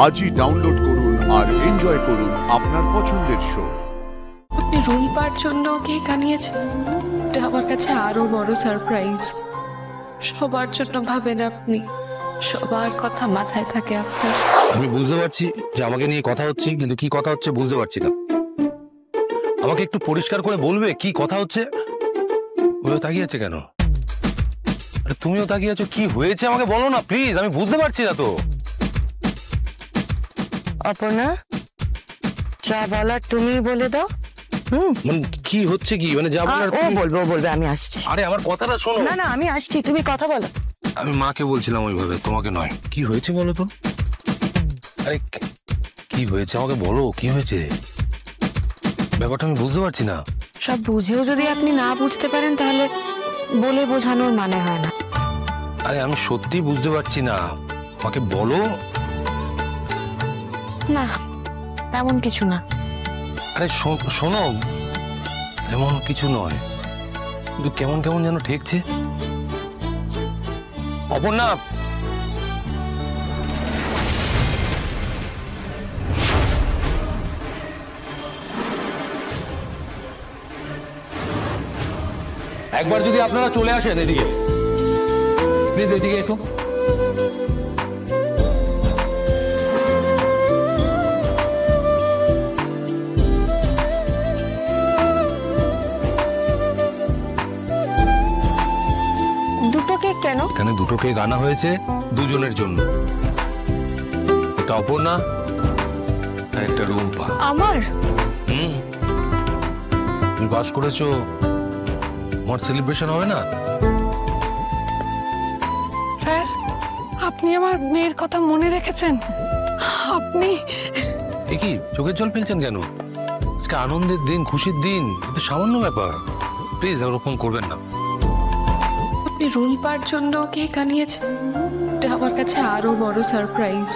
আজই ডাউনলোড করুন আর এনজয় করুন আপনার পছন্দের শো। আপনি রুম্পার জন্য কেক আনিয়েছেন, এটা আমার কাছে আরো বড় সারপ্রাইজ। সবার জন্য ভাবেন আপনি, সবার কথা মাথায় থাকে আপনার। আমি বুঝতে পারছি যে আমাকে নিয়ে কথা হচ্ছে, কিন্তু কি কথা হচ্ছে বুঝতে পারছি না। আমাকে একটু পরিষ্কার করে বলবে কি কথা হচ্ছে? ওই তাকিয়ে আছে কেন? আরে তুমিও তাকিয়ে আছো, কি হয়েছে আমাকে বলো না প্লিজ, আমি বুঝতে পারছি না তো। অপর্ণা, যা বলার তুমি বলে দাও। মানে কি হচ্ছে, কি মানে যা বলার ও বলবে, আমি আসছি। আরে আমার কথাটা শোনো। না আমি আসছি, তুমি কথা বলো। আমি মাকে বলছিলাম ওইভাবে, তোমাকে নয়। কি হয়েছে বলো তো? আরে কি হয়েছে আমাকে বলো, কি হয়েছে? ব্যাপারটা আমি বুঝতে পারছি না। সব বুঝেও যদি আপনি না বুঝতে পারেন তাহলে বলে বোঝানোর মানে হয় না। আরে আমি সত্যি বুঝতে পারছি না, আমাকে বলো। না, তেমন কিছু না। আরে শোনো, এমন কিছু নয়, কিন্তু কেমন কেমন যেন ঠেকছে। অপর্ণা, একবার যদি আপনারা চলে আসেন এদিকে, প্লিজ এদিকে একটু। দুটো কেক কেন? এখানে দুটো কেক আনা হয়েছে দুজনের জন্য, একটা অপর্ণা আর একটা রুম্পা। আমার? তুমি পাস করেছো, তোমার সেলিব্রেশন হবে না? স্যার, আপনি আমার মেয়ের কথা মনে রেখেছেন। আপনি এ কি চোখের জল ফেলছেন কেন? আজকে আনন্দের দিন, খুশির দিন, এটা সামান্য ব্যাপার। প্লিজ ওরকম করবেন না। আপনি রুম্পার জন্য কেক আনিয়েছেন, এটা আমার কাছে আরো বড় সারপ্রাইজ।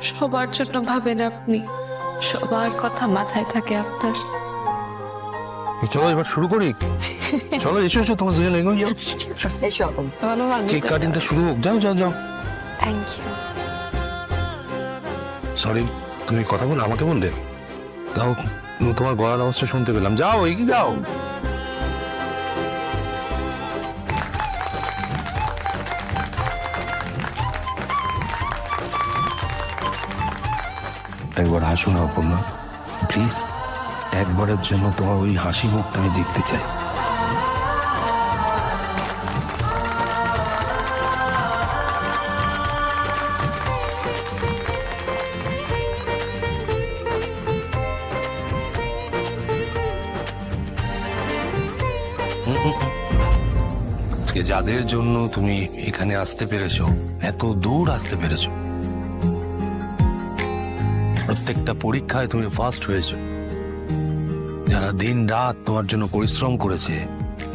সবার জন্য ভাবেন আপনি, সবার কথা মাথায় থাকে আপনার। চলো এবার শুরু করি। চলো এসো এসো, তোমার দুজন এগোই যাও। কেক কাটিংটা শুরু হোক, যাও যাও যাও। Thank you. সরি, তুমি কথা বল, আমাকে বললে তাও তোমার গলার আওয়াজটা শুনতে পেলাম। যাও এগিয়ে যাও। একবার হাসো না অপর্ণা, প্লিজ। একবারের জন্য তোমার ওই হাসি মুখটা আমি দেখতে চাই। আজকে যাদের জন্য তুমি এখানে আসতে পেরেছো, এত দূর আসতে পেরেছো, প্রত্যেকটা পরীক্ষায় তুমি ফার্স্ট হয়েছো, যারা দিন রাত তোমার জন্য পরিশ্রম করেছে,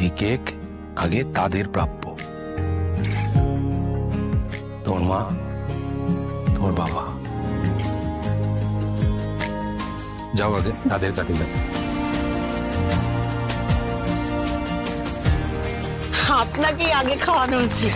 এই কেক আগে তাদের প্রাপ্য। তোমার মা, তোমার বাবা, যাও আগে তাদের কাছে যাও। আপনাকে আগে খাওয়ানো উচিত।